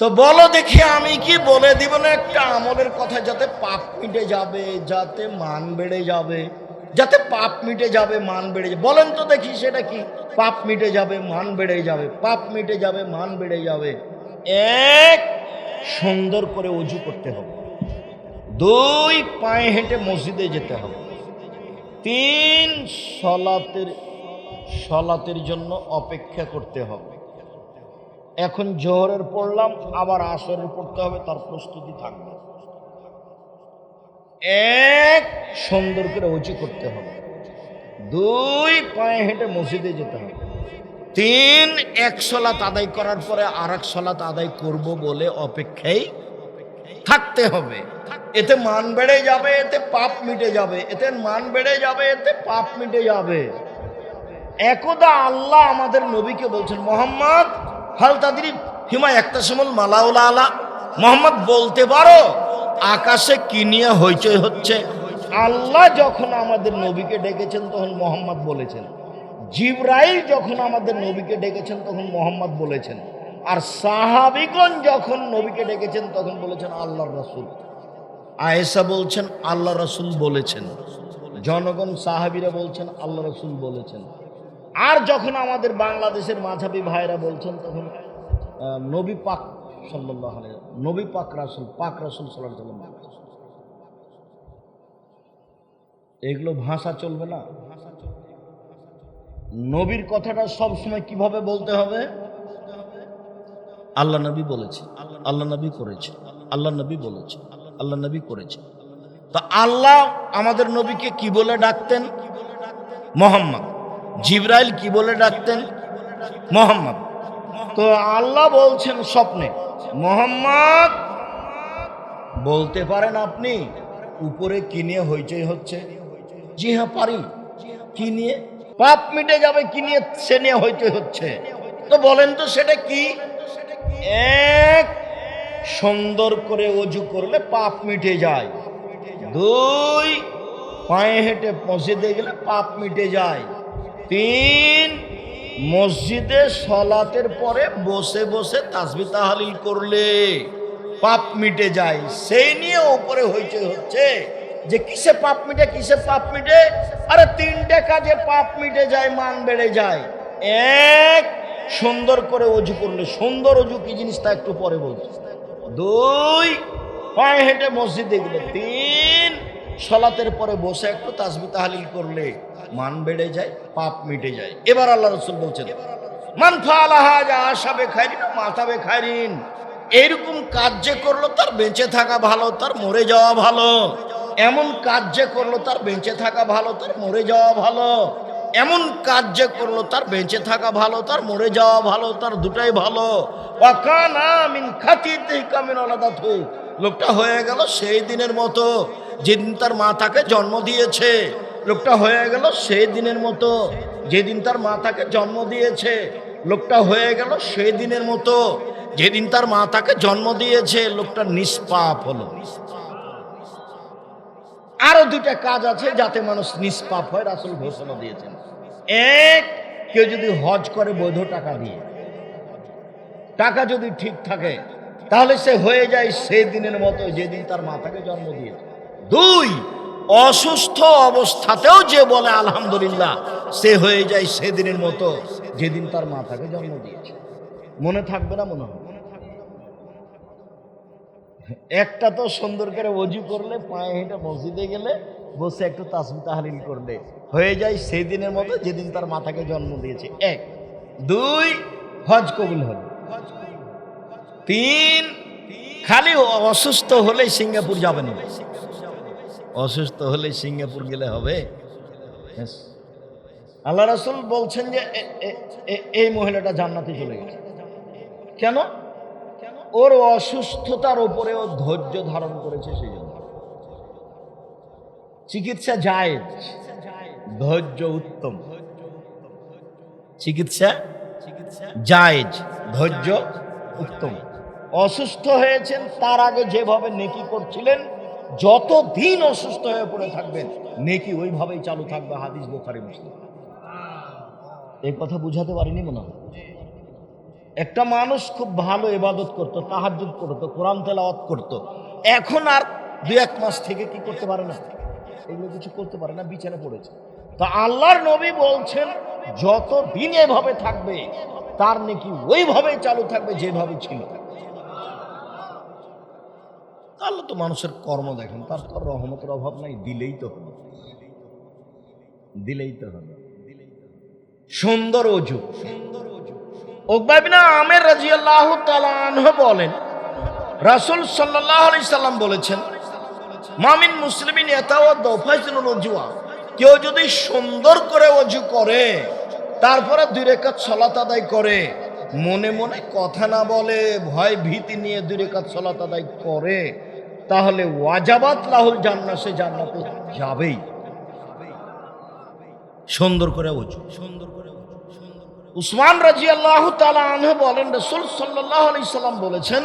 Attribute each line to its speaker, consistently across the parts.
Speaker 1: তো বলো দেখি আমি কি বলে দিব না একটা আমলের কথা, যাতে পাপ মিটে যাবে, যাতে মান বেড়ে যাবে, যাতে পাপ মিটে যাবে মান বেড়ে যাবে। বলেন তো দেখি সেটা কি? পাপ মিটে যাবে মান বেড়ে যাবে, পাপ মিটে যাবে মান বেড়ে যাবে। এক, সুন্দর করে অজু করতে হবে। দুই, পায়ে হেঁটে মসজিদে যেতে হবে। তিন, সলাতের জন্য অপেক্ষা করতে হবে। এখন জোহরের পড়লাম, আবার আসরের পড়তে হবে, তার প্রস্তুতি থাকবে। এক, সুন্দর করে উঁচু করতে হবে। দুই, পায়ে হেঁটে মসজিদে যেতে হবে। তিন, এক সলাত আদায় করার পরে আর এক সলাত আদায় করব বলে অপেক্ষায় থাকতে হবে। এতে মান বেড়ে যাবে, এতে পাপ মিটে যাবে, এতে মান বেড়ে যাবে, এতে পাপ মিটে যাবে। একদা আল্লাহ আমাদের নবীকে বলছেন, মোহাম্মদ হাল তাদরি হিমা একটা সমল মালাউলা আলা, মোহাম্মদ বলতে পারো আকাশে কি নিয়ে হইচই হচ্ছে? আল্লাহ যখন আমাদের নবীকে ডেকেছেন তখন মোহাম্মদ বলেছেন, জিবরাইল যখন আমাদের নবীকে ডেকেছেন তখন মোহাম্মদ বলেছেন, আর সাহাবীগণ যখন নবীকে ডেকেছেন তখন বলেছেন আল্লাহর রাসূল। আয়েশা বলছেন আল্লাহ রাসূল বলেছেন, জনগণ সাহাবীরা বলছেন আল্লাহ রাসূল বলেছেন। আর যখন আমাদের বাংলাদেশের মাঝাবি ভাইরা বলছেন তখন নবী পাক সাল্লাল্লাহু আলাইহি ওয়াসাল্লাম, নবী পাক রাসূল সাল্লাল্লাহু আলাইহি ওয়াসাল্লাম। এগুলো ভাষা চলবে না। নবীর কথাটা সব সময় কিভাবে বলতে হবে? আল্লাহ নবী বলেছে, আল্লাহ নবী করেছে, আল্লাহ নবী বলেছে, আল্লাহ নবী করেছে। তো আল্লাহ আমাদের নবীকে কি বলে ডাকতেন? মোহাম্মদ। জিবরাইল কি বলে ডাকতেন? মোহাম্মদ। তো আল্লাহ বলছেন স্বপ্নে, মোহাম্মদ বলতে পারেন আপনি উপরে কি নিয়ে হইচই হচ্ছে? জি হ্যাঁ পারি। কি নিয়ে? পাপ মিটে যাবে কি নিয়ে সে নিয়ে হইচই হচ্ছে। তো বলেন তো সেটা কি? এক, সুন্দর করে অজু করলে পাপ মিটে যায়। দুই, পায়ে হেঁটে মসজিদে গেলে পাপ মিটে যায়। তিন, মসজিদে সলাতের পরে বসে বসে তাসবিহ তাহলিল করলে পাপ মিটে যায়। সেই নিয়ে উপরে হইচই হচ্ছে যে কিসে পাপ মিটে, কিসে পাপ মিটে। আরে তিনটে কাজে পাপ মিটে যায়, মান বেড়ে যায়। এক, সুন্দর করে অজু করলে, সুন্দর অজু কি জিনিস তা একটু পরে বলছি। দুই, পায়ে হেঁটে মসজিদে গেলে। তিন, সলাতের পরে বসে একটু তাসবিহ তাহলিল করলে মান বেড়ে যায়, পাপ মিটে যায়। এবার আল্লাহ রাসূল বলছেন, মান ফাআলা হাযা আশা বিখাইরিন মাতা বিখাইরিন, এরকম কাজ যে করলো তার বেঁচে থাকা ভালো, তার মরে যাওয়া ভালো। এমন কাজ যে করলো তার বেঁচে থাকা ভালো, তার মরে যাওয়া ভালো। এমন কাজ যে করলো তার বেঁচে থাকা ভালো, তার মরে যাওয়া ভালো, তার দুটাই ভালো। ওয়াকানা মিন খাতিতিকা মিন ওয়ালাদাতহু, লোকটা হয়ে গেল সেই দিনের মতো যেদিন তার মা তাকে জন্ম দিয়েছে। লোকটা হয়ে গেল সেই দিনের মতো যেদিন তার মা তাকে জন্ম দিয়েছে। লোকটা হয়ে গেল সেই দিনের মতো যেদিন তার মা তাকে জন্ম দিয়েছে। লোকটা নিষ্পাপ হলো। আরো দুটা কাজ আছে যাতে মানুষ নিষ্পাপ হয়, রাসূল ঘোষণা দিয়েছেন। এক, কেউ যদি হজ করে বৈধ টাকা দিয়ে, টাকা যদি ঠিক থাকে তাহলে সে হয়ে যায় সেই দিনের মতো যেদিন তার মাতাকে জন্ম দিয়েছে। দুই, অসুস্থ অবস্থাতেও যে বলে আলহামদুলিল্লাহ, সে হয়ে যায় সেদিনের মতো যেদিন তার মাতাকে জন্ম দিয়েছে। মনে থাকবে না? মনে হবে। একটা তো সুন্দর করে ওযু করলে, পায়ে হেঁটে মসজিদে গেলে, বসে একটু তাসবিহ তাহলিল করলে হয়ে যায় সেই দিনের মতো যেদিন তার মাতাকে জন্ম দিয়েছে। এক। দুই, হজ কবুল হল। তিন, খালি অসুস্থ হলে সিঙ্গাপুর যাবেন না। অসুস্থ হলে সিঙ্গাপুর গেলে হবে? আল্লাহ রাসূল বলছেন যে এই মহিলাটা জান্নাতে চলে গেছে। কেন? ওর অসুস্থতার উপরে ও ধৈর্য ধারণ করেছে, সেই জন্য। চিকিৎসা জায়েজ, ধৈর্য উত্তম। চিকিৎসা জায়েজ, ধৈর্য উত্তম। অসুস্থ হয়েছেন, তার আগে যেভাবে নেকি করছিলেন, যতদিন অসুস্থ হয়ে পড়ে থাকবেন নেকি ওইভাবেই চালু থাকবে। হাদিস বুখারী মুসলিম। এই কথা বুঝাতে পারিনি মনে হয়। একটা মানুষ খুব ভালো ইবাদত করতো, তাহাজ্জুদ করতো, কোরআন তেলাওয়াত করতো, এখন আর 2-1 মাস থেকে কি করতে পারে না, এগুলো কিছু করতে পারে না, বিছানা পড়েছে। তো আল্লাহর নবী বলছেন যতদিন এভাবে থাকবে তার নাকি ওইভাবেই চালু থাকবে যেভাবে ছিল। আল্লাহ তো মানুষের কর্ম দেখেন, তার তো রহমতের অভাব নাই, দিলেই তো হবে, দিলেই তো হবে। সুন্দর অজু। উকবা ইবনে আমির রাদিয়াল্লাহু তাআলা আনহু বলেন, রাসূল সাল্লাল্লাহু আলাইহি সাল্লাম বলেছেন, মামিন মুসলিমিন ইয়াতাওয়াদ্দা ফায়সিনুল ওযুয়া, কেউ যদি সুন্দর করে ওযু করে তারপরে 2 রাকাত সালাত আদায় করে, মনে মনে কথা না বলে, ভয় ভীতি নিয়ে 2 রাকাত সালাত আদায় করে, তাহলে ওয়াজাবাত লাহুল জান্নাহ, সে জান্নাতে যাবেই। সুন্দর করে ওযু, সুন্দর করে। উসমান রাদিয়াল্লাহু তাআলা আনহু বলেন, রাসূল সাল্লাল্লাহু আলাইহি সাল্লাম বলেছেন,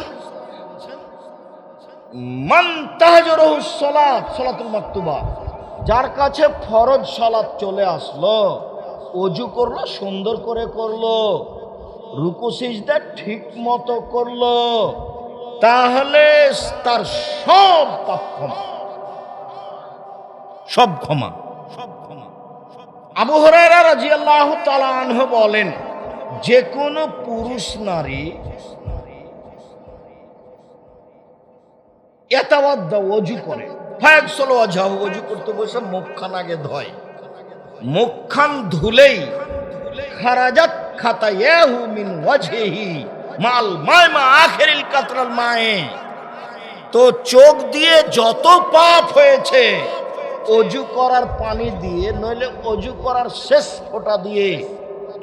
Speaker 1: মান তাহাজ্জুরুহু সালাত সালাতুল মাকতুবা, যার কাছে ফরজ সালাত চলে আসলো, ওযু করলো, সুন্দর করে করলো, রুকু সিজদা ঠিক মতো করলো, তাহলে তার সব পাপ ক্ষমা, সব ক্ষমা, সব ক্ষমা। আবু হুরায়রা রাদিয়াল্লাহু তাআলা আনহু বলেন, যে কোনো পুরুষ নারী ইয়াতাওয়াদ্দা ওযু করে, ফায়াগসিলু ওয়াজহাহু, ওযু করতে বসে মুখখান আগে ধয়, মুখখান ধুলেই খারাজাত খাতায়াহু মিন ওয়াজহিহি মাল মাইমা আখিরিল কাতরাল মায়ে, তো চোখ দিয়ে যত পাপ হয়েছে ওযু করার পানি দিয়ে, নইলে ওযু করার শেষ ফোঁটা দিয়ে,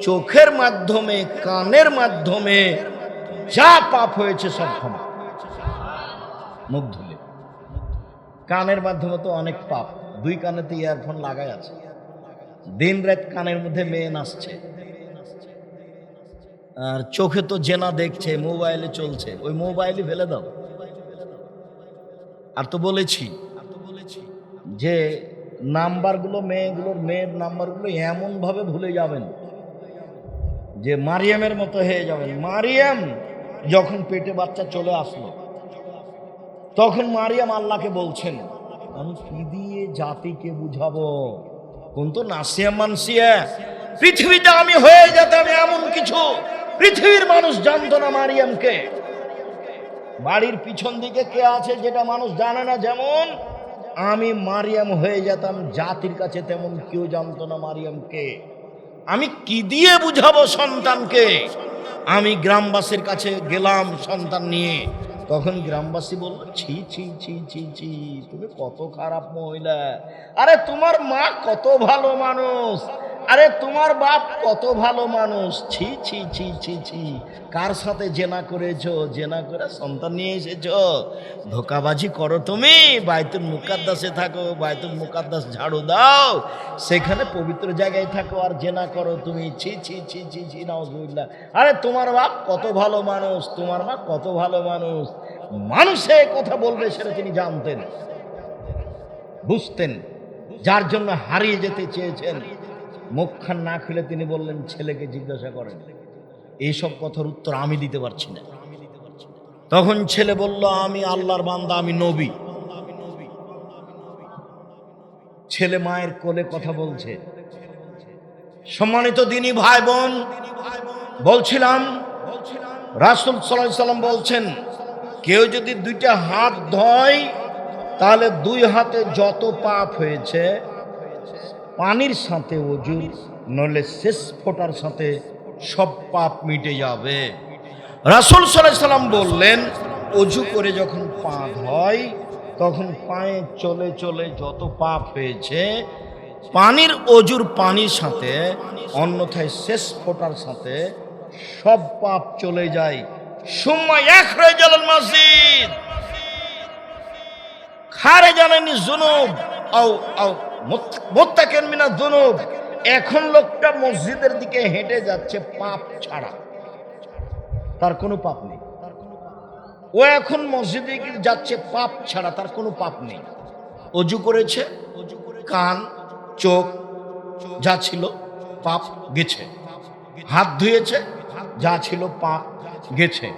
Speaker 1: চোখের মাধ্যমে, কানের মাধ্যমে যা পাপ হয়েছে সব ক্ষমা। মুখ ধুলে, কানের মাধ্যমে তো অনেক পাপ, 2 কানেতে ইয়ারফোন লাগাই আছে, দিন রাত কানের মধ্যে মেয়ে নাচছে, আর চোখে তো জেনা দেখছে, মোবাইলে চলছে, ওই মোবাইলই ফেলে দাও। আর তো বলেছি যে নাম্বারগুলো, মেয়ের নাম্বারগুলো এমন ভাবে ভুলে যাবেন যে মারিয়ামের মতো হয়ে যাবেন। মারিয়াম যখন পেটে বাচ্চা চলে আসলো, তখন মারিয়াম আল্লাহকে বলছেন, আমি কি দিয়ে জাতিকে বুঝাবো, কোন তো নাসিয়া মানসিয়া, পৃথিবীতে আমি হয়ে যেতাম এমন কিছু পৃথিবীর মানুষ জানতো না মারিয়ামকে। বাড়ির পিছন দিকে কে আছে যেটা মানুষ জানে না, যেমন আমি মারিয়াম হয়ে যেতাম জাতির কাছে, তেমন কেউ জানতো না মারিয়ামকে। আমি কি দিয়ে বুঝাবো সন্তানকে। আমি গ্রামবাসীর কাছে গেলাম সন্তান নিয়ে, তখন গ্রামবাসী বলল, ছি ছি ছি ছি ছি, তুমি কত খারাপ মহিলা, আরে তোমার মা কত ভালো মানুষ, আরে তোমার বাপ কত ভালো মানুষ, ছি ছি ছি ছি ছি, কার সাথে জেনা করেছো, জেনা করে সন্তান নিয়ে এসেছো, ধোকাবাজি করো তুমি, বাইতুল মুকাদ্দাসে থাকো, বাইতুল মুকাদ্দাস ঝাড়ু দাও, সেখানে পবিত্র জায়গায় থাকো, আর জেনা করো তুমি, ছি ছি ছি ছি ছি, নাউজুবিল্লাহ। আরে তোমার বাপ কত ভালো মানুষ, তোমার মা কত ভালো মানুষ। মানুষে কথা বলবে সেটা তিনি জানতেন, বুঝতেন, যার জন্য হারিয়ে যেতে চেয়েছেন। মুখখান না খুলে তিনি বললেন, ছেলেকে জিজ্ঞাসা করেন, এইসব কথার উত্তর আমি দিতে পারছি না। তখন ছেলে বলল, আমি আল্লাহর বান্দা, আমি নবী। ছেলে মায়ের কোলে কথা বলছে। সম্মানিত দিনী ভাই বোন, বলছিলাম রাসূল সাল্লাল্লাহু আলাইহি সাল্লাম বলছেন, কেউ যদি 2টা হাত ধয়, তাহলে 2 হাতে যত পাপ হয়েছে পানির সাথে ওযু, নইলে শেষ ফোঁটার সাথে সব পাপ মিটে যাবে। রাসূল সাল্লাল্লাহু আলাইহি সাল্লাম বললেন, ওযু করে যখন পা ধয়, তখন পায়ে চলে চলে যত পাপ হয়েছে পানির, ওযুর পানির সাথে, অন্যথায় শেষ ফোঁটার সাথে সব পাপ চলে যায়। সুম্মা ইয়াখরাজুল মসজিদ খারাজান মিন যুনুব আও মুত্তাকিন মিনাজ যুনুব। এখন লোকটা মসজিদের দিকে হেঁটে যাচ্ছে পাপ ছাড়া, তার কোনো পাপ নেই। ও এখন মসজিদে যাচ্ছে পাপ ছাড়া, তার কোনো পাপ নেই। ওযু করেছে, কান চোখ যা ছিল পাপ গেছে, হাত ধুয়েছে, যা ছিল পাপ গেছে,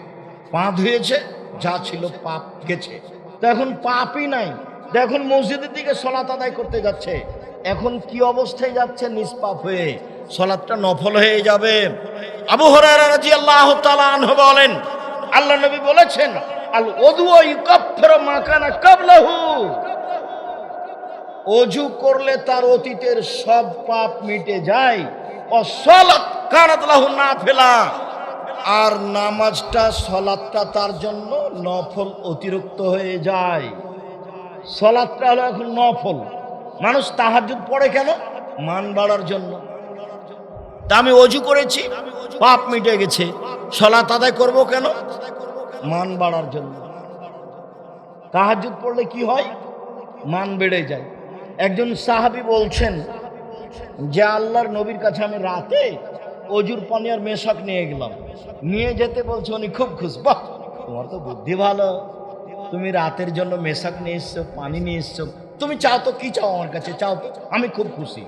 Speaker 1: পা ধুয়েছে, যা ছিল পাপ গেছে। তো এখন পাপই নাই, তো এখন মসজিদের দিকে সলাত আদায় করতে যাচ্ছে। এখন কি অবস্থায় যাচ্ছে? নিষ্পাপ হয়ে। সলাতটা নফল হয়ে যাবে। আবু হুরায়রা রাদিয়াল্লাহু তাআলা আনহু বলেন, আল্লাহ নবী বলেছেন, আল ওযু ইউকাফিরু মা কানা ক্বাবলাহু, অজু করলে তার অতীতের সব পাপ মিটে যায়। ও সালাত কানাত লাহু নাফিলা, আর নামাজটা সালাতটা তার জন্য নফল অতিরিক্ত হয়ে যায়। সালাতটা হলো এখন নফল। মানুষ তাহাজ্জুদ পড়ে কেন? মান বাড়ার জন্য। তা আমি অজু করেছি, পাপ মিটে গেছে, সালাত আদায় করব কেন? মান বাড়ার জন্য। তাহাজ্জুদ পড়লে কি হয়? মান বেড়ে যায়। একজন সাহাবী বলছেন যে আল্লাহর নবীর কাছে আমি রাতে অজুর পানি আর মেশাক নিয়ে গেলাম, নিয়ে যেতে বলছে উনি খুব খুশি। বাহ, তোমার তো বুদ্ধি ভালো, তুমি রাতের জন্য মেশাক নিয়ে এসছো, পানি নিয়ে এসছো, তুমি চাও তো, কি চাও আমার কাছে চাও তো, আমি খুব খুশি,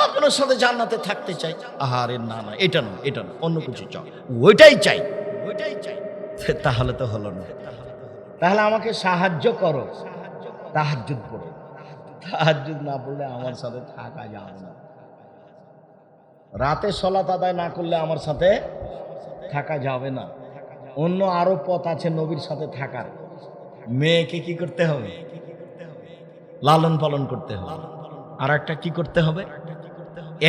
Speaker 1: আপনার সাথে জান্নাতে থাকতে চাই। আহারে না না, এটা না, এটা না, অন্য কিছু চাও, ওইটাই চাই, ওইটাই চাই। তাহলে তো হলো না। তাহলে আমাকে সাহায্য করো, তাহাজ্জুদ পড়ো। তাহাজ্জুদ না পড়লে আমার সাথে থাকা যাবে না। রাতে সালাত আদায় না করলে আমার সাথে থাকা যাবে না। অন্য আরো পথ আছে নবীর সাথে থাকার। মেয়েকে কি করতে হবে? লালন পালন করতে হবে। আর একটা কি করতে হবে?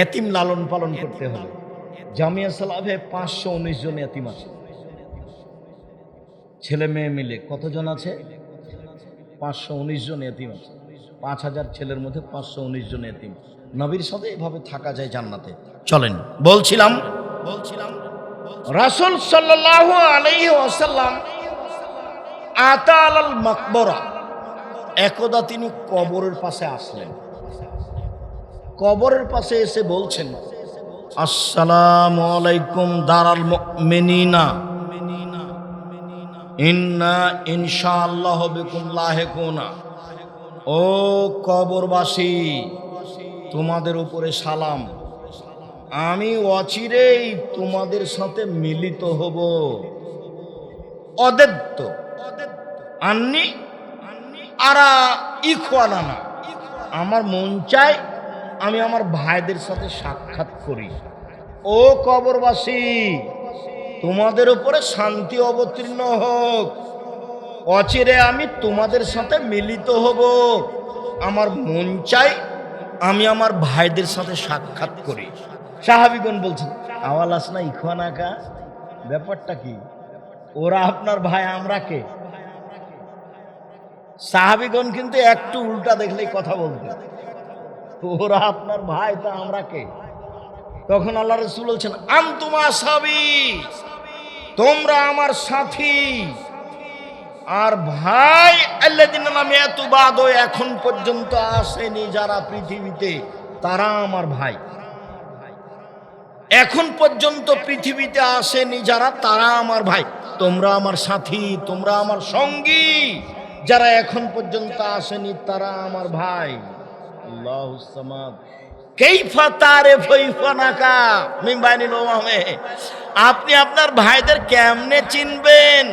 Speaker 1: এতিম লালন পালন করতে হবে। জামিয়া সালাফে 519 জন এতিম আছে, ছেলে মেয়ে মিলে। কতজন আছে? 519 জন এতিম আছে। 5000 ছেলের মধ্যে 519 জন এতিম। নবীর সাথে এভাবে থাকা যায় জান্নাতে। চলেন, বলছিলাম রাসূল সাল্লাল্লাহু আলাইহি ওয়াসাল্লাম আতা আলাল মাকবরা, একদা তিনি কবরের পাশে আসলেন। কবরের পাশে এসে বলছেন, আসসালামু আলাইকুম দারাল মুমিনিনা, ইন্না ইনশাআল্লাহ বিকুম লাহিকুনা। ও কবরবাসী, তোমাদের উপরে সালাম, আমি অচিরেই তোমাদের সাথে মিলিত হব। অদেত্ত আন্নি আরা ইখওয়ানানা, আমার মন চায় আমি আমার ভাইদের সাথে সাক্ষাৎ করি। ও কবরবাসী, তোমাদের উপরে শান্তি অবতীর্ণ হোক, অচিরে আমি তোমাদের সাথে মিলিত হব। আমার মন চাই আমি আমার ভাইদের সাথে সাক্ষাৎ করি। সাহাবীগণ বলছেন, আওয়ালাস না ইখওয়ানাকা, ব্যাপারটা কি? ওরা আপনার ভাই, আমরা কে? সাহাবীগণ কিন্তু একটু উল্টা দেখলেই কথা বলতেন, ওরা আপনার ভাই তা আমরা কে? তখন আল্লাহ রাসূল বলছেন, আনতুম আসহাবী, তোমরা আমার সাথী। আর ভাই আল্লাযিনা লাম ইয়াতু বাদ, এখন পর্যন্ত আসেনি যারা পৃথিবীতে, তারা আমার ভাই। এখন পর্যন্ত পৃথিবীতে আসেনি যারা, তারা আমার ভাই। তোমরা আমার সাথী, তোমরা আমার সঙ্গী। যারা এখন পর্যন্ত আসেনি তারা আমার ভাই। আল্লাহুস সামাদ। কাইফা তারিফু ইখওয়ানাকা মিন বাইনিল উমামে, আপনি আপনার ভাইদের কেমনে চিনবেন?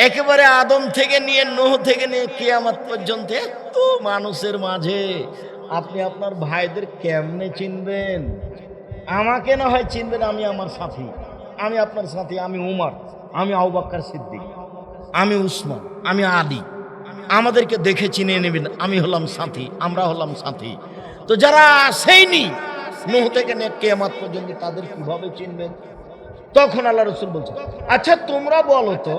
Speaker 1: একেবারে আদম থেকে নিয়ে নূহ থেকে নিয়ে কিয়ামত পর্যন্ত এত মানুষের মাঝে আপনি আপনার ভাইদের কেমনে চিনবেন? আমাকে না হয় চিনবেন, আমি আমার সাথী, আমি আপনার সাথী, আমি উমর, আমি আবু বকর সিদ্দিক, আমি উসমান, আমি আলী। আমাদেরকে দেখে চিনে নেবেন, আমি হলাম সাথী, আমরা হলাম সাথী। তো যারা আসেনি নূহ থেকে নিয়ে কিয়ামত পর্যন্ত, তাদের কিভাবে চিনবেন? তখন আল্লাহ রাসূল বলছেন, আচ্ছা তোমরা বলো তো,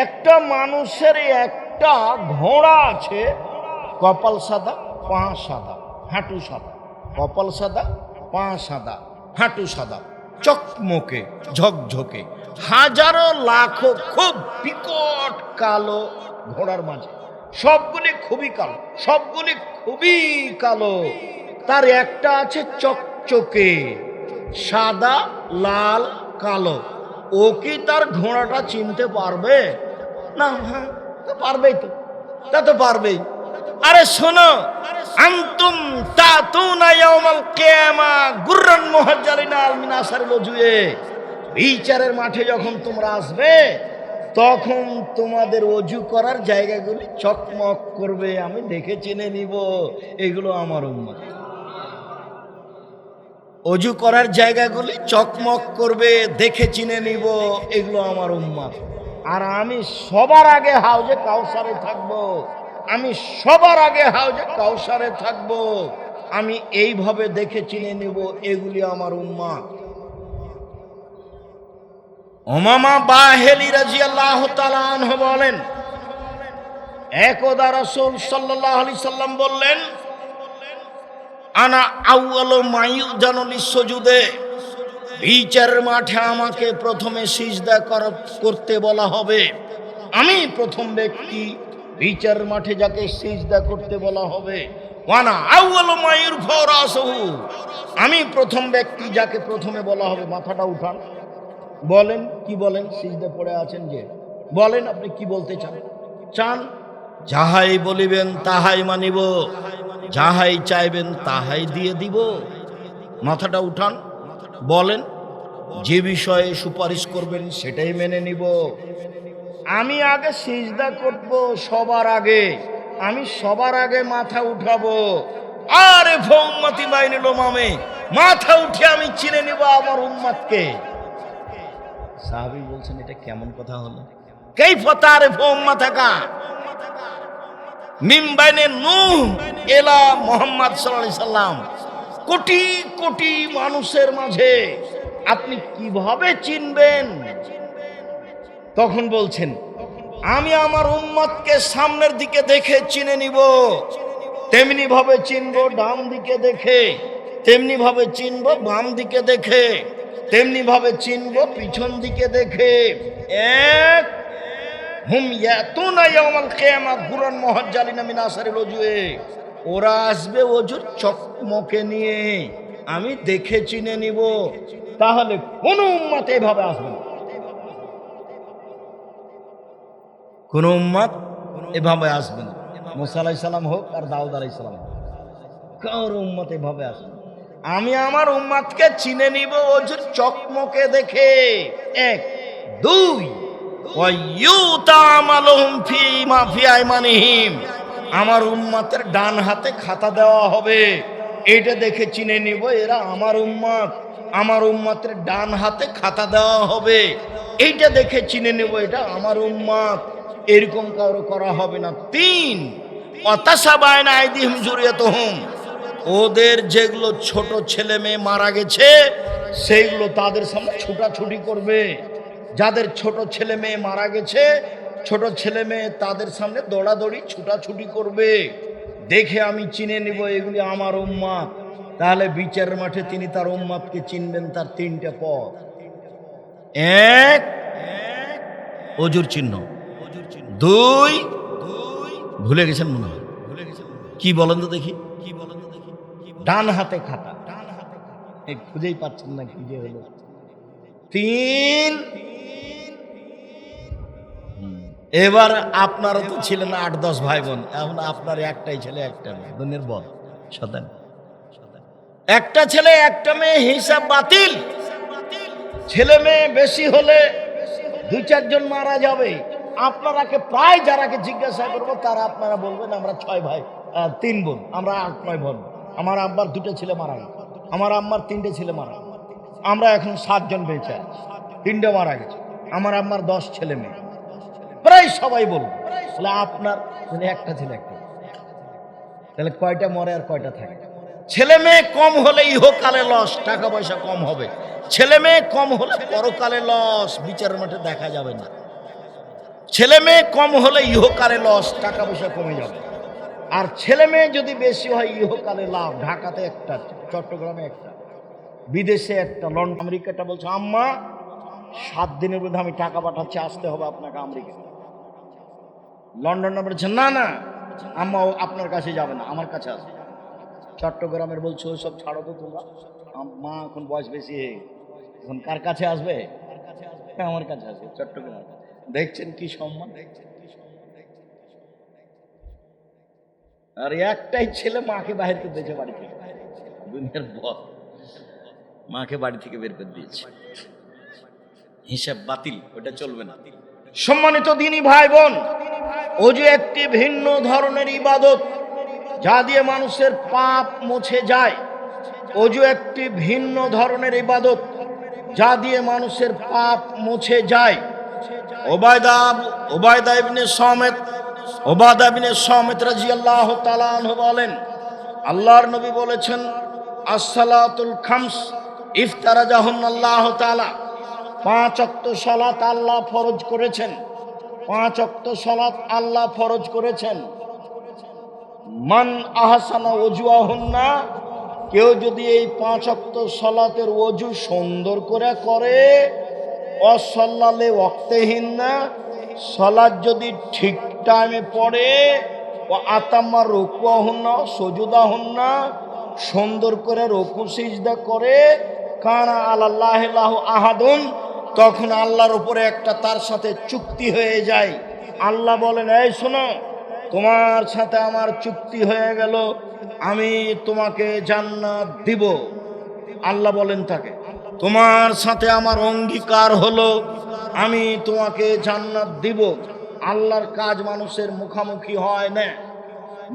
Speaker 1: একটা মানুষের একটা ঘোড়া আছে, কপাল সাদা, পা সাদা, হাঁটু সাদা। কপাল সাদা, পা সাদা, হাঁটু সাদা, চকমকে ঝকঝকে, হাজারো লাখো খুব বিকট কালো ঘোড়ার মাঝে, সবগুলি খুবই কালো, সবগুলি খুবই কালো। তার একটা আছে চকচকে সাদা, লাল, কালো। ও কি তার ঘোড়াটা চিনতে পারবে? না, হ্যাঁ তো পারবেই, তো তা তো পারবেই। আরে শোনো, আনতুম তাতুনা ইয়াউমাল কিয়ামা গুররান মুহাজ্জালিনা মিন আসারিল ওজুয়ে, বিচারের মাঠে যখন তোমরা আসবে তখন তোমাদের অজু করার জায়গাগুলি চকমক করবে, আমি দেখে চিনে নিব এগুলো আমার উম্মত। অজু করার জায়গাগুলি চকমক করবে, দেখে চিনে নিব এগুলো আমার উম্মত। আর আমি সবার আগে হাউজে কাউসারে থাকবো, আমি সবার আগে হাউজে কাউসারে থাকবো, আমি এইভাবে দেখে চিনে নিব এগুলি আমার উম্মত। উমামা বাহেলি রাদিয়াল্লাহু তাআলা আনহু বলেন, একদা রাসূল সাল্লাল্লাহু আলাইহি সাল্লাম বললেন, আনা আউয়ালু মা ইউযানু লিসসুজুদে, বিচারের মাঠে আমাকে প্রথমে সিজদা করতে বলা হবে। আমি প্রথম ব্যক্তি বিচারের মাঠে যাকে সিজদা করতে বলা হবে। ওয়ানা আউয়ালু মা ইরফাউ রাসুহু, আমি প্রথম ব্যক্তি যাকে প্রথমে বলা হবে মাথাটা উঠান। বলেন কি বলেন, সিজদা পড়ে আছেন যে, বলেন আপনি কি বলতে চান? যাহাই বলিবেন তাহাই মানিব, যাহাই চাইবেন তাহাই দিয়ে দিব। মাথাটা উঠান, বলেন যে বিষয়ে সুপারিশ করবেন সেটাই মেনে নিব। আমি আগে সিজদা করব সবার আগে, আমি সবার আগে মাথা উঠাবো। আরে উম্মতি বাইনিল মামে, মাথা উঠে আমি চিনে নিব আমার উম্মতকে। সাহাবী বলছেন এটা কেমন কথা হলো? কাইফা তারিফু উম্মাতাকা মিন বাইনে নূহ ইলা মুহাম্মদ সাল্লাল্লাহু আলাইহি সাল্লাম, কোটি কোটি মানুষের মাঝে আপনি কিভাবে চিনবেন? তখন বলছেন আমি আমার উম্মতকে সামনের দিকে দেখে চিনে নিব, তেমনি ভাবে চিনবো ডান দিকে দেখে, তেমনি ভাবে চিনবো বাম দিকে দেখে, তেমনি ভাবে চিনবো পিছন দিকে দেখে। এক হুম ইয়াতুনা ইয়াউমাল কিয়ামাহ গুরান মুহাজ্জালিনা মিন আসারিল ওজুয়ে, ওরা আসবে ওজুর চকমকে নিয়ে, আমি দেখে চিনে নিব। তাহলে কোন উম্মত এভাবে আসবে না, কোন উম্মত এভাবে আসবে না। মুসা আলাইহিস সালাম হোক আর দাউদ আলাইহিস সালাম হোক, কারো উম্মত এভাবে আসবে না। আমি আমার উম্মতকে চিনে নিব ওজুর চকমকে দেখে। এক। দুই, ওয়ায়ুতামালুহুম ফিমা ফি আইমানিহিম, আমার উম্মতের ডান হাতে খাতা দেওয়া হবে, এটা দেখে চিনে নিব এরা আমার উম্মত। আমার উম্মতের ডান হাতে খাতা দেওয়া হবে, এইটা দেখে চিনে নেব এটা আমার উম্মত। এরকম কারো করা হবে না। তিন, ওয়াতাসাবায়না আইদিহিম যুরিয়াতুহুম, ওদের যেগুলো ছোট ছেলে মেয়ে মারা গেছে সেইগুলো তাদের সামনে ছুটাছুটি করবে। যাদের ছোট ছেলে মেয়ে মারা গেছে, ছোট ছেলে মেয়ে তাদের সামনে দৌড়াদৌড়ি ছুটাছুটি করবে, দেখে আমি চিনে নিব এগুলি আমার উম্মত। তাহলে বিচারের মাঠে তিনি তার উম্মতকে চিনবেন তার তিনটা পথ। এক, অজুর চিহ্ন। দুই, ভুলে গেছেন মনে হয়, কি বলেন তো দেখি, ডান হাতে খাতা, খুঁজেই পাচ্ছেন না কি যে হলো। তিন, এবার আপনারা তো ছিলেন 8-10 ভাই বোন, এখন আপনার একটাই ছেলে একটা মেয়ে, দুনিয়ার বল শতান, একটা ছেলে একটা মেয়ে, হিসাব বাতিল। ছেলে মেয়ে বেশি হলে 2-4 জন মারা যাবে। আপনারাকে প্রায় যারাকে জিজ্ঞাসা করবো তারা আপনারা বলবেন আমরা 6 ভাই 3 বোন, আমরা 8-9 বোন। আমার আব্বার 2টা ছেলে মারা গেছে, আমার আম্মার 3টে ছেলে মারা গেছে, আমরা এখন 7 জন বেঁচে আছি, 3টে মারা গেছে, আমার আম্মার 10 ছেলে মেয়ে। প্রায় সবাই বলবে তাহলে আপনার একটা ছেলে একটা, তাহলে কয়টা মরে আর কয়টা থাকে? ছেলে মেয়ে কম হলে ইহকালে লস, টাকা পয়সা কম হবে। ছেলে মেয়ে কম হলে পরকালে লস, বিচারের মাঠে দেখা যাবে না। ছেলে মেয়ে কম হলে ইহকালে লস, টাকা পয়সা কমে যাবে। আর ছেলে মেয়ে যদি বেশি হয় ইহকালে লাভ। ঢাকাতে একটা, চট্টগ্রামে একটা, বিদেশে একটা, লন্ডন আমেরিকাটা বলছে আম্মা 7 দিনের মধ্যে আমি টাকা পাঠাচ্ছি, আসতে হবে আপনাকে আমেরিকা। লন্ডন বলছে না না আম্মা ও আপনার কাছে যাবে না, আমার কাছে আসবে। চট্টগ্রামের বলছে ওই সব ছাড়ো তো তোমরা, মা এখন বয়স বেশি হয়ে গেছে, এখন কার কাছে আসবে? আমার কাছে আসবে। চট্টগ্রাম দেখছেন কি সম্মান। আর একটাই ছেলে মাকে বাহির করে দিয়েছে বাড়ি থেকে, দুনিয়ার বস, মাকে বাড়ি থেকে বের করে দিয়েছে।
Speaker 2: হিসাব বাতিল, ওটা চলবে না।
Speaker 1: সম্মানিত দিনী ভাই বোন, ওযু একটি ভিন্ন ধরনের ইবাদত যা দিয়ে মানুষের পাপ মুছে যায়। ওযু একটি ভিন্ন ধরনের ইবাদত যা দিয়ে মানুষের পাপ মুছে যায়। ওবায়দা ইবনে সামিত রাদিয়াল্লাহু তাআলা আনহু বলেন, আল্লাহর নবী বলেছেন, as-সালাতুল খামস ইফতারাজাহুন্নাল্লাহু তাআলা, 5 ওয়াক্ত সালাত আল্লাহ ফরজ করেছেন। 5 ওয়াক্ত সালাত আল্লাহ ফরজ করেছেন। মান আহসানা ওযুআহুন্না, কেউ যদি এই 5 ওয়াক্ত সালাতের ওযু সুন্দর করে অসাল্লালে ওয়াক্তেহিন্না, সালাত যদি ঠিক টাইমে পড়ে, ও আতাম্মা রুকুআহুন্না সুজুদাহুন্না, সুন্দর করে রুকু সিজদা করে, কানা আলাল্লাহি লাহু আহাদুন, তখন আল্লাহর উপরে একটা তার সাথে চুক্তি হয়ে যায়। আল্লাহ বলেন, এই শোনো, তোমার সাথে আমার চুক্তি হয়ে গেল, আমি তোমাকে জান্নাত দিব। আল্লাহ বলেন তাকে, তোমার সাথে আমার অঙ্গীকার হলো, আমি তোমাকে জান্নাত দিব। আল্লাহর কাজ মানুষের মুখামুখি হয় না।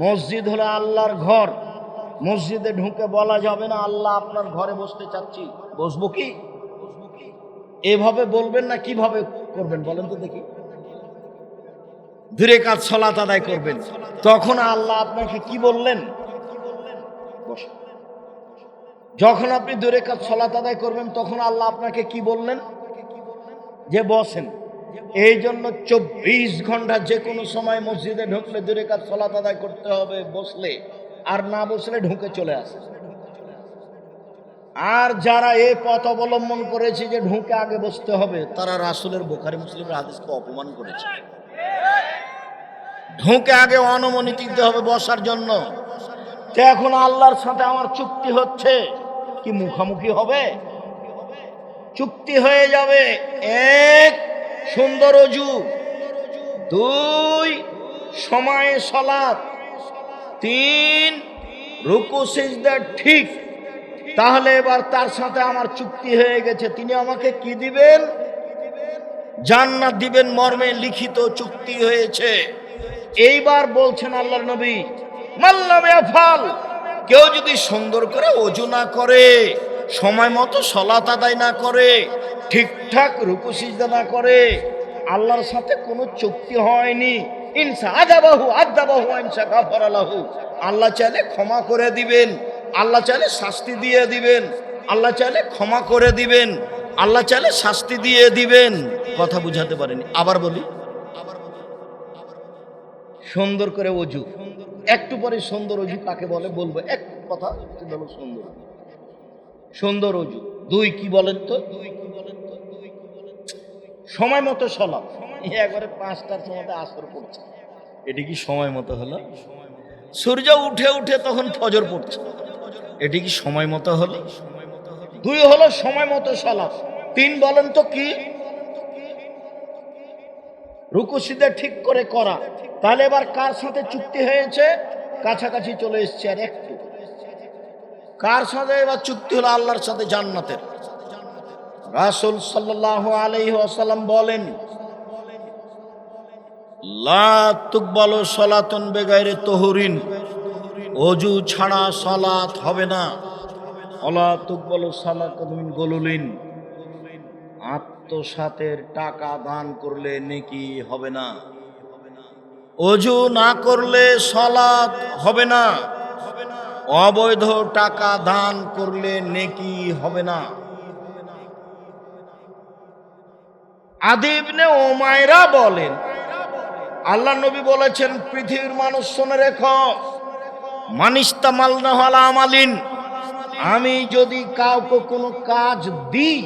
Speaker 1: মসজিদ হলো আল্লাহর ঘর। মসজিদে ঢুকে বলা যাবে না, আল্লাহ আপনার ঘরে বসতে চাচ্ছি, বসবো কি? এভাবে বলবেন না, কিভাবে করবেন বলেন তো দেখি? 2 রাকাত সালাত আদায় করবেন, তখন আল্লাহ আপনাকে কি বললেন? বসো। যখন আপনি 2 রাকাত সালাত আদায় করবেন, তখন আল্লাহ আপনাকে কি বললেন? যে বসেন। এই জন্য 24 ঘন্টা যে কোনো সময় মসজিদে ঢুকলে 2 রাকাত সালাত আদায় করতে হবে বসলে, আর না বসলে ঢুকে চলে আসে। আর যারা এই পথ অবলম্বন করেছে যে ঢুকে আগে বসতে হবে, তারা রাসূলের বুখারী মুসলিমের হাদিসকে অপমান করেছে। ঢুকে আগে অনুমতি দিতে হবে বসার জন্য। তো এখন আল্লাহর সাথে আমার চুক্তি হচ্ছে, কি মুখামুখি হবে? চুক্তি হয়ে যাবে। 1 সুন্দর ওযু, 2 সময়ে সালাত, 3 রুকু সিজদা ঠিক। তাহলে এবার তার সাথে আমার চুক্তি হয়ে গেছে, তিনি আমাকে কি দিবেন? জান্নাত দিবেন মর্মে লিখিত চুক্তি হয়েছে। এইবার বলছেন আল্লাহর নবী, মাল্লাম ইয়াফাল, কেউ যদি সুন্দর করে ওযু না করে, সময় মতো সালাত আদায় না করে, ঠিকঠাক রুকু সিজদা না করে, আল্লাহর সাথে কোনো চুক্তি হয়নি। ইনসা আযাবাহু ইনসা গাফারা লাহু, আল্লাহ চাইলে ক্ষমা করে দিবেন, আল্লাহ চাইলে শাস্তি দিয়ে দিবেন, আল্লাহ চাইলে ক্ষমা করে দিবেন, আল্লাহ চাইলে শাস্তি দিয়ে দিবেন। কথা বুঝাতে পারেনি, আবার বলি। সুন্দর করে ওযু, একটু পরে সুন্দর ওযু কাকে বলে বলবো, এক কথা বলো। সুন্দর ওযু। 2 কি বলেন তো? সময় মতো সালাত। একবারে 5টার সময় আসর পড়ছে, এটি কি সময় মতো হলো? সূর্য উঠে তখন ফজর পড়ছে, এটি কি সময় মতো হলো? 2 হলো সময় মতো সালাত। 3 বলেন তো কি? রুকু সিজদা ঠিক করে করা। তাহলে এবার কার সাথে চুক্তি হয়েছে? কাছাকাছি চলে এসছে। আর একটু কার সাথে এবার চুক্তি হলো? আল্লাহর সাথে, জান্নাতের। রাসূল সাল্লাল্লাহু আলাইহি ওয়াসাল্লাম বলেন, লা তুকবালু সালাতুন বিগাইরি তুহুরিন, ওযু ছাড়া সালাত হবে না। ওয়ালা তুকবালু সালাতুন মিন গুলুলিন, আত্মসাতের টাকা দান করলে নেকি হবে না। ওযু না করলে সালাত হবে না, অবৈধ টাকা দান করলে নেকি হবে না। আদি ইবনে উমাইরা বলেন, আল্লাহ নবী বলেছেন, পৃথিবীর মানুষ শুনে রেখো, মানিস্তামালনাহু আলা আমালিন, আমি যদি কাউকে কোনো কাজ দিই,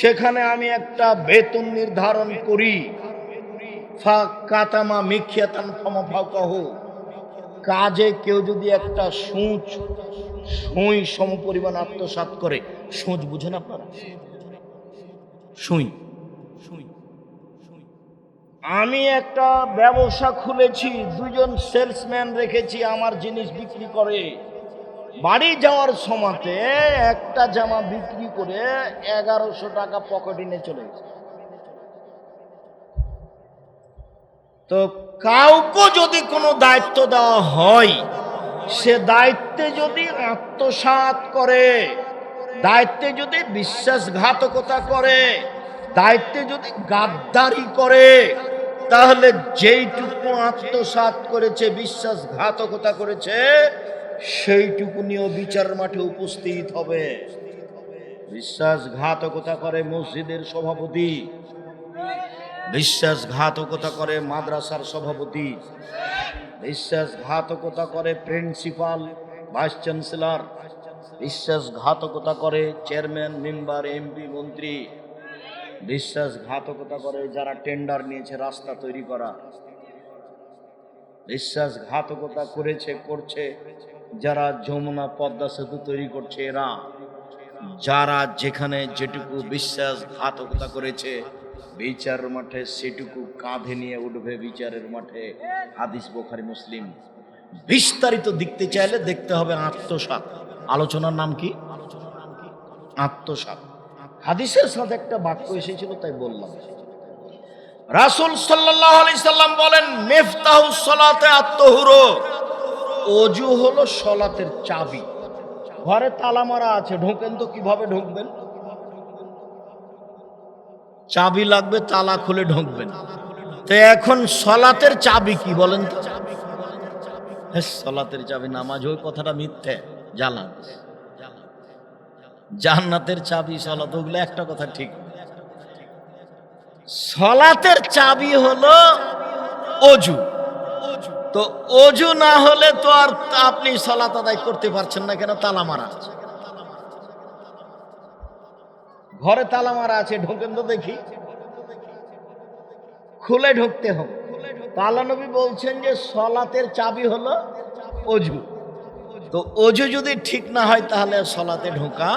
Speaker 1: সেখানে আমি একটা বেতন নির্ধারণ করি। ফাকাতামা মিখিয়াতান ফামাফাকাহু, কাজে কেউ যদি একটা সুই সমপরিমাণ আত্মসাৎ করে, সুচ বুঝেন আপনারা? সুই। আমি একটা ব্যবসা খুলেছি, 2 জন সেলসম্যান রেখেছি, আমার জিনিস বিক্রি করে। বাড়ি যাওয়ার সময়তে একটা জামা বিক্রি করে 1100 টাকা পকেটে নিয়ে চলে গেছে। তো কাউকে যদি কোনো দায়িত্ব দেওয়া হয়, সে দায়িত্বে যদি আত্মসাৎ করে, দায়িত্বে যদি বিশ্বাসঘাতকতা করে, দায়িত্বে যদি গাদ্দারি করে, তাহলে যেইটুকু আত্মসাৎ করেছে, বিশ্বাসঘাতকতা করেছে, সেইটুকু নিয়েও বিচার মাঠে উপস্থিত হবে। বিশ্বাসঘাতকতা করে মসজিদের সভাপতি, বিশ্বাসঘাতকতা করে মাদ্রাসার সভাপতি, বিশ্বাসঘাতকতা করে প্রিন্সিপাল, ভাইস চ্যান্সেলর, বিশ্বাসঘাতকতা করে চেয়ারম্যান, মেম্বার, এমপি, মন্ত্রী, বিশ্বাসঘাতকতা করে যারা টেন্ডার নিয়েছে রাস্তা তৈরি করা, বিশ্বাসঘাতকতা করেছে, করছে যারা যমুনা পদ্মা সেতু তৈরি করছে, এরা যারা যেখানে যেটুকু বিশ্বাসঘাতকতা করেছে বিচার মাঠে সেটুকু কাঁধে নিয়ে উঠবে বিচারের মাঠে। হাদিস বুখারী, মুসলিম। বিস্তারিত দেখতে চাইলে দেখতে হবে আত্মসাৎ। আলোচনার নাম কি? আত্মসাৎ। হাদিসের সাথে একটা বাক্য এসেছিল তাই বললাম। রাসূল সাল্লাল্লাহু আলাইহি সাল্লাম বলেন, মিফতাহুস সালাতে আত-তাহুর, ওযু হলো সালাতের চাবি। ঘরে তালা মারা আছে, ঢোকেন তো কিভাবে ঢুকবেন? চাবি লাগবে, তালা খুলে ঢুকবেন। তো এখন সালাতের চাবি কি বলেন তো? সালাতের চাবি নামাজ, ওই কথাটা মিথ্যে। জালান জান্নাতের চাবি সালাত, ওগুলো একটা কথা ঠিক। সালাতের চাবি হলো ওযু। তো ওযু না হলে তো আর আপনি সালাত আদায় করতে পারছেন না। কেন? তালা মারা আছে, ঘরে তালা মারা আছে, ঢোকেন তো দেখি। খুলে ঢুকতে হবে। আল্লাহ নবী বলছেন যে সালাতের চাবি হলো ওযু। তো ওযু যদি ঠিক না হয় তাহলে সালাতে ঢোকা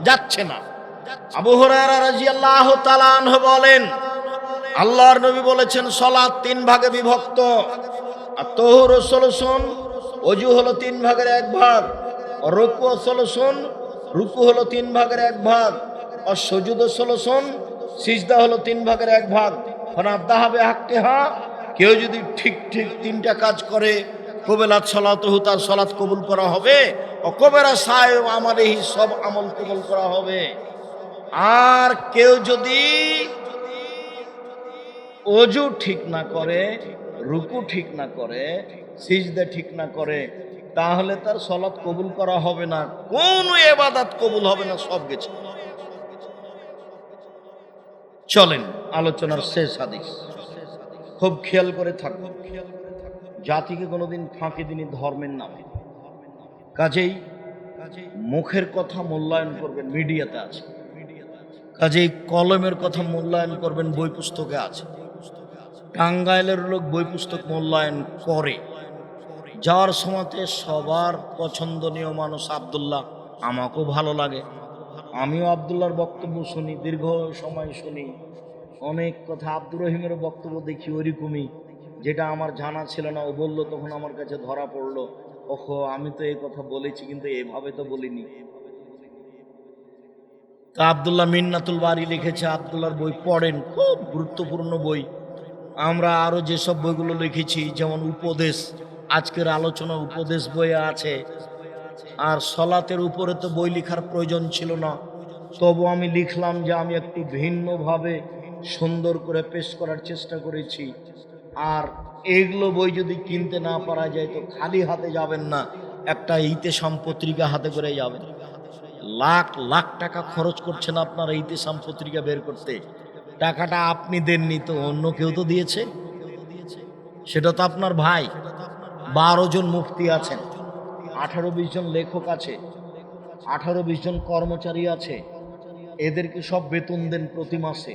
Speaker 1: যাচ্ছে না। আবু হুরায়রা রাদিয়াল্লাহু তাআলা আনহু বলেন, আল্লাহর নবী বলেছেন সালাত 3 ভাগে বিভক্ত। আত-তাহুর সলসন, ওযু হলো 3 ভাগের 1 ভাগ। রুকু সলসন, রুকু হলো 3 ভাগের 1 ভাগ। আর সুজুদ সলসন, সিজদা হলো 3 ভাগের 1 ভাগ। ফানাদাহাবে হাক্কিহা, কেউ যদি ঠিক ঠিক 3টা কাজ করে, কবেলাত সালাতুহু, তার সালাত কবুল করা হবে। ও কবেরা সায় আমালিহি, সব আমল কবুল করা হবে। আর কেউ যদি ওযু ঠিক না করে, রুকু ঠিক না করে, সিজদা ঠিক না করে, তাহলে তার সালাত কবুল করা হবে না। কোন ইবাদত কবুল হবে না, সব গেছে। চলেন আলোচনার শেষ হাদিস, খুব খেয়াল করে থাকবেন। জাতিকে কোনোদিন ফাঁকি দিনই ধর্মের নামে। কাজেই মুখের কথা মূল্যায়ন করবেন, মিডিয়াতে আছে। কাজেই কলমের কথা মূল্যায়ন করবেন, বই পুস্তকে আছে। টাঙ্গাইলের লোক বই পুস্তক মূল্যায়ন করে। যাওয়ার সময়তে সবার পছন্দনীয় মানুষ আব্দুল্লাহ, আমাকেও ভালো লাগে। আমিও আব্দুল্লাহর বক্তব্য শুনি, দীর্ঘ সময় শুনি। অনেক কথা, আব্দুর রহিমের বক্তব্য দেখি ওইরকমই, যেটা আমার জানা ছিল না, ও বললো তখন আমার কাছে ধরা পড়লো। ওহো, আমি তো এই কথা বলেছি কিন্তু এভাবে তো বলিনি। তা আব্দুল্লাহ মিন্নাতুল বারী লিখেছে, আব্দুল্লাহর বই পড়েন, খুব গুরুত্বপূর্ণ বই। আমরা আরো যেসব বইগুলো লিখেছি, যেমন উপদেশ, আজকের আলোচনা উপদেশ বইয়ে আছে। আর সলাতের উপরে তো বই লেখার প্রয়োজন ছিল না, তবু আমি লিখলাম যে আমি একটু ভিন্নভাবে সুন্দর করে পেশ করার চেষ্টা করেছি। আর এগুলো বই যদি কিনতে না পারা যায় তো খালি হাতে যাবেন না, একটা ইতেসাম পত্রিকা হাতে করে যাবেন। লাখ লাখ টাকা খরচ করছেন আপনার ইতেসাম পত্রিকা বের করতে। টাকাটা আপনি দেননি তো অন্য কেউ তো দিয়েছে, সেটা তো আপনার ভাই। 12 জন মুফতি আছেন, 18-20 জন লেখক আছে, 18-20 জন কর্মচারী আছে। এদেরকে সব বেতন দেন প্রতি মাসে,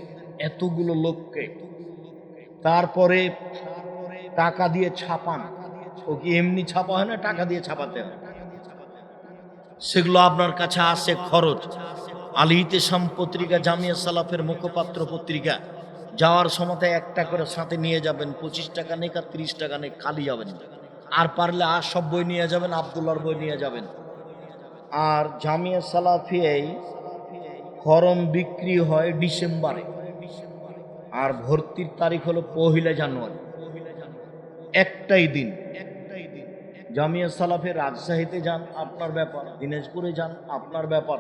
Speaker 1: এতগুলো লোককে। তারপরে টাকা দিয়ে ছাপান। ও কি এমনি ছাপা হয় না, টাকা দিয়ে ছাপাতে হয়। সেগুলো আপনার কাছে আসে খরচ। আল ইতেসাম পত্রিকা জামিয়া সালাফের মুখপাত্র পত্রিকা, যাওয়ার সময় একটা করে সাথে নিয়ে যাবেন। 25 টাকা নেই আর 30 টাকা নেই, খালি যাবেন। আর পারলে আর সব বই নিয়ে যাবেন, আব্দুল্লাহর বই নিয়ে যাবেন। আর জামিয়া সালাফিয়ায় ফরম বিক্রি হয় ডিসেম্বরে, আর ভর্তির তারিখ হলো 1 জানুয়ারি। একটাই দিন। জামিয়া সালাফে রাজশাহীতে যান, আপনার ব্যাপার। দিনাজপুরে যান, আপনার ব্যাপার।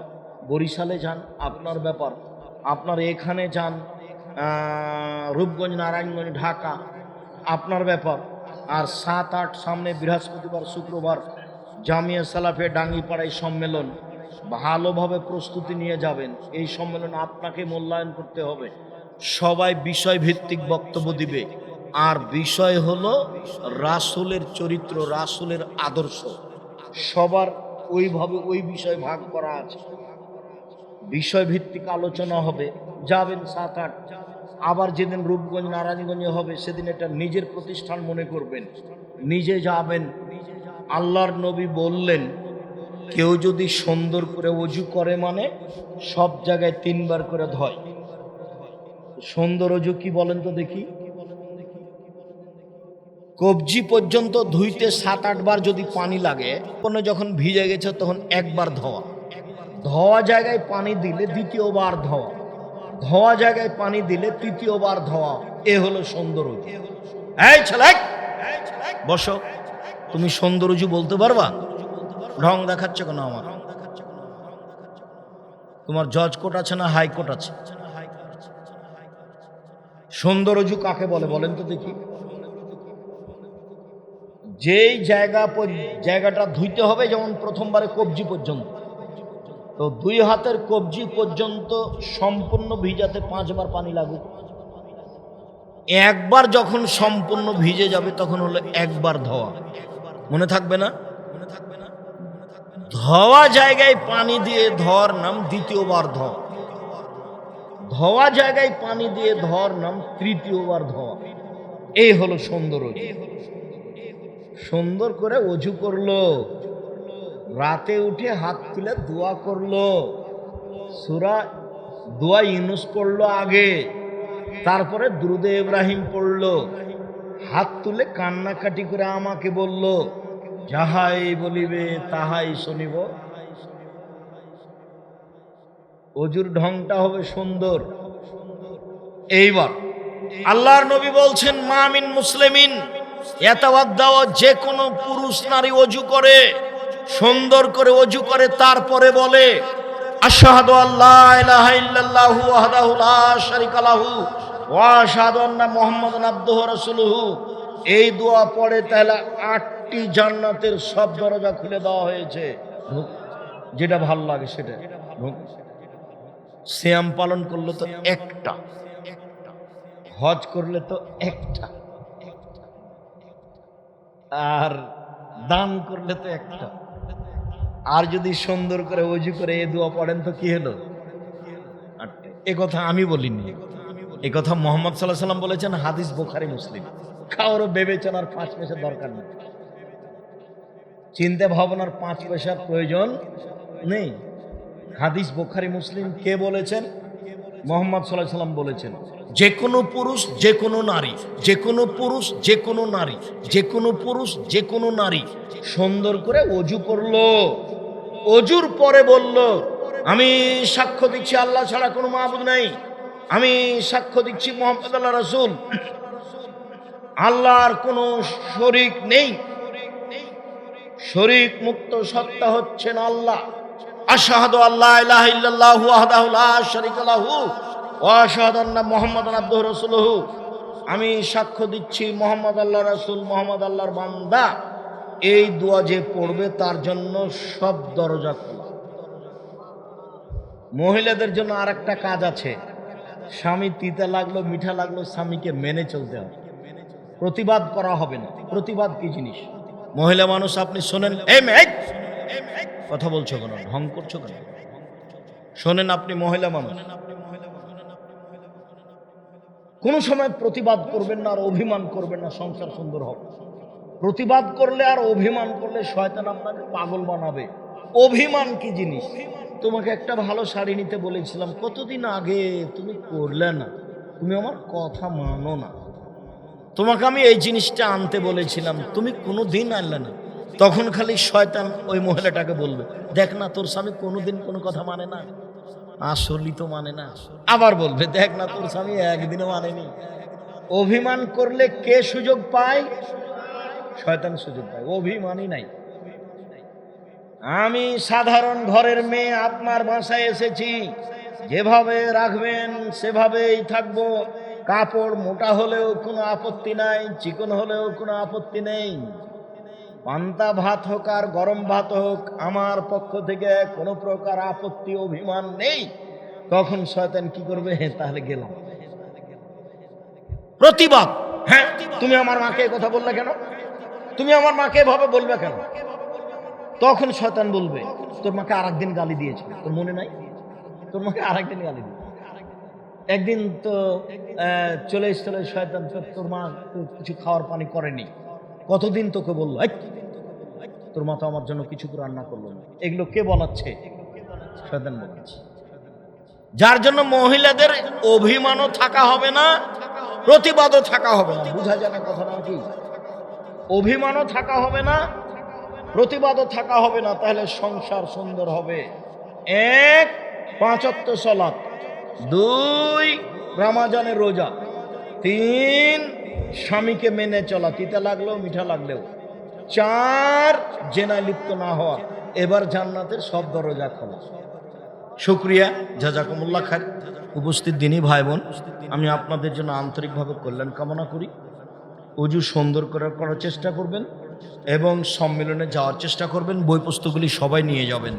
Speaker 1: বরিশালে যান, আপনার ব্যাপার। আপনার এখানে যান, রূপগঞ্জ, নারায়ণগঞ্জ, ঢাকা, আপনার ব্যাপার। আর 7-8 সামনে বৃহস্পতিবার শুক্রবার জামিয়া সালাফে ডাঙ্গিপাড়ায় সম্মেলন। ভালোভাবে প্রস্তুতি নিয়ে যাবেন। এই সম্মেলন আপনাকে মূল্যায়ন করতে হবে। সবাই বিষয় ভিত্তিক বক্তব্য দিবে, আর বিষয় হলো রাসূলের চরিত্র, রাসূলের আদর্শ। সবার ওইভাবে ওই বিষয় ভাগ করা আছে। বিষয় ভিত্তিক আলোচনা হবে, যাবেন 7-8। আবার যেদিন রূপগঞ্জ, নারায়ণগঞ্জে হবে সেদিন এটা নিজের প্রতিষ্ঠান মনে করবেন, নিজে যাবেন। আল্লাহর নবী বললেন, কেউ যদি সুন্দর করে ওযু করে মানে সব জায়গায় 3 বার করে ধয়। সুন্দর ওযু কি বলেন তো দেখি? কবজি পর্যন্ত ধুইতে 7-8 বার যদি পানি লাগে, কোনো যখন ভিজে গেছে তখন একবার ধোয়া। ধোয়া জায়গায় পানি দিলে দ্বিতীয়বার ধোয়া, ধোয়া জায়গায় পানি দিলে তৃতীয়বার ধোয়া। এ হলো সুন্দর ওযু। এই ছেলে বসো, তুমি সুন্দর ওযু বলতে পারবা? ঢং দেখাচ্ছ কেন আমার? তোমার জজ কোর্ট আছে না হাই কোর্ট আছে? সুন্দর ওযু কাকে বলে বলেন তো দেখি? যেই জায়গাটা ধুইতে হবে, যেমন প্রথমবারে কবজি পর্যন্ত, তো 2 হাতের কবজি পর্যন্ত সম্পূর্ণ ভিজাতে 5 বার পানি লাগুক। একবার যখন সম্পূর্ণ ভিজে যাবে তখন হলো একবার ধোয়া। মনে থাকবে না? ধোয়া জায়গায় পানি দিয়ে ধোয়ার নাম দ্বিতীয়বার ধোয়া, ধোয়া জায়গায় পানি দিয়ে ধোয়ার নাম তৃতীয়বার ধোয়া। এই হলো সুন্দর ওযু। সুন্দর করে ওযু করলো, রাতে উঠে হাত তুলে দোয়া করলো, সূরা দোয়া ইউনূস পড়লো আগে, তারপরে দুরূদে ইব্রাহিম পড়লো, হাত তুলে কান্নাকাটি করে আমাকে বলল, যাহাই বলিবে তাহাই শুনিব। ওযুর ঢংটা হবে সুন্দর। এইবার আল্লাহর নবী বলছেন, মা মিন মুসলিমিন ইয়াতাওয়াদ্দাউ, যে কোনো পুরুষ নারী ওযু করে, সুন্দর করে ওযু করে, তারপরে বলে আশহাদু আল্লা ইলাহা ইল্লাল্লাহু ওয়াহদাহু লা শারীকা লাহু ওয়া আশহাদু আন্না মুহাম্মাদান আবদুহু ওয়া রাসূলুহু। এই দোয়া পড়ে তাহলে 8টি জান্নাতের সব দরজা খুলে দেওয়া হয়েছে। যেটা ভালো লাগে সেটা। সিয়াম পালন করলে তো একটা, হজ করলে তো একটা, আর দান করলে তো একটা। আর যদি সুন্দর করে ওযু করে এই দোয়া পড়েন তো কি হলো? 8টা। এ কথা আমি বলিনি, এ কথা মুহাম্মদ সাল্লাল্লাহু আলাইহি ওয়াসাল্লাম বলেছেন, হাদিস বুখারী মুসলিম। কারো বিবেচনার 5 পয়সার দরকার নেই, চিন্তা ভাবনার 5 পয়সার প্রয়োজন নেই। হাদিস বুখারী মুসলিম। কে বলেছেন? মুহাম্মদ সাল্লাল্লাহু আলাইহি ওয়াসাল্লাম বলেছেন, যে কোনো পুরুষ যে কোনো নারী, যে কোনো পুরুষ যে কোনো নারী, যে কোনো পুরুষ যে কোনো নারী সুন্দর করে ওযু করলো, ওযুর পরে বলল, আমি সাক্ষ্য দিচ্ছি আল্লাহ ছাড়া কোনো মাবুদ নাই, আমি সাক্ষ্য দিচ্ছি মুহাম্মদ আল্লাহ রাসূল, আল্লাহর কোনো শরীক নেই, শরীক মুক্ত সত্তা হচ্ছেন আল্লাহ। আশহাদু আল্লা ইলাহা ইল্লাল্লাহু ওয়াহদাহু লা শারীকা লাহু ওয়া আশহাদু আন্না মুহাম্মাদান আবদুহু ওয়া রাসূলুহু। আমি সাক্ষ্য দিচ্ছি মুহাম্মদ আল্লাহর রাসূল, মুহাম্মদ আল্লাহর বান্দা। এই দোয়া যে পড়বে তার জন্য সব দরজা খোলা। মহিলাদের জন্য আরেকটা কাজ আছে, স্বামী তিতা লাগলো মিঠা লাগলো স্বামীকে মেনে চলতে হবে, প্রতিবাদ করা হবে না। প্রতিবাদ কি জিনিস? মহিলা মানুষ, আপনি শোনেন, এই মেয়ে কথা বলছো কেন, ঢং করছো কেন? শোনেন, আপনি মহিলা মানুষ, কোনো সময় প্রতিবাদ করবেন না আর অভিমান করবেন না, সংসার সুন্দর হবে। প্রতিবাদ করলে আর অভিমান করলে শয়তান আপনাকে পাগল বানাবে। অভিমান কি জিনিস? তোমাকে একটা ভালো শাড়ি নিতে বলেছিলাম কতদিন আগে, তুমি করলে না, তুমি আমার কথা মানো না। তোমাকে আমি এই জিনিসটা আনতে বলেছিলাম, তুমি কোনো দিন আনলে না। তখন খালি শয়তান ওই মহিলাটাকে বলবে, দেখ না তোর স্বামী কোনোদিন কোনো কথা মানে না, আসলেই তো মানে না। আবার বলবে, দেখ না তোর স্বামী একদিনও মানেনি। অভিমান করলে কে সুযোগ পায়? শয়তান সুযোগ পায়। অভিমানই নাই। আমি সাধারণ ঘরের মেয়ে, আপনার বাসায় এসেছি, যেভাবে রাখবেন সেভাবেই থাকবো। কাপড় মোটা হলেও কোনো আপত্তি নাই, চিকন হলেও কোনো আপত্তি নেই। পান্তা ভাত হোক আর গরম ভাত হোক, আমার পক্ষ থেকে কোনো প্রকার আপত্তি অভিমান নেই। তখন শয়তান কি করবে? তাহলে গেলাম। প্রতিবাদ, হ্যাঁ তুমি আমার মাকে এই কথা বললে কেন? তুমি আমার মাকে এভাবে বলবে কেন? তখন শয়তান বলবে, তোর মাকে আরেকদিন গালি দিয়েছিল, তোর মনে নাই? তোর মাকে আরেকদিন গালি দিয়েছিল। একদিন তো চলে এসেছিল শয়তান, তোর মা তো কিছু খাওয়ার পানি করেনি, কতদিন তোকে বললো, তোর মা তো আমার জন্য কিছু রান্না করলো না। এগুলো কে বলাচ্ছে? শয়তান বলাচ্ছে। যার জন্য মহিলাদের অভিমানও থাকা হবে না, প্রতিবাদও থাকা হবে না। বুঝা যায় না কথাটা কি? অভিমানও থাকা হবে না, প্রতিবাদও থাকা হবে না, তাহলে সংসার সুন্দর হবে। 1 5 ওয়াক্ত সালাত, 2 রমজানের রোজা, 3 স্বামীকে মেনে চলা, তিতা লাগলেও মিঠা লাগলেও, 4 জেনায় লিপ্ত না হওয়া। এবার জান্নাতের সব দরজা খোলা। শুকরিয়া, জাযাকুমুল্লাহ খাইর। উপস্থিত দিনী ভাই বোন, আমি আপনাদের জন্য আন্তরিকভাবে কল্যাণ কামনা করি। অজু সুন্দর করার চেষ্টা করবেন এবং সম্মেলনে যাওয়ার চেষ্টা করবেন। বই পুস্তকগুলি সবাই নিয়ে যাবেন।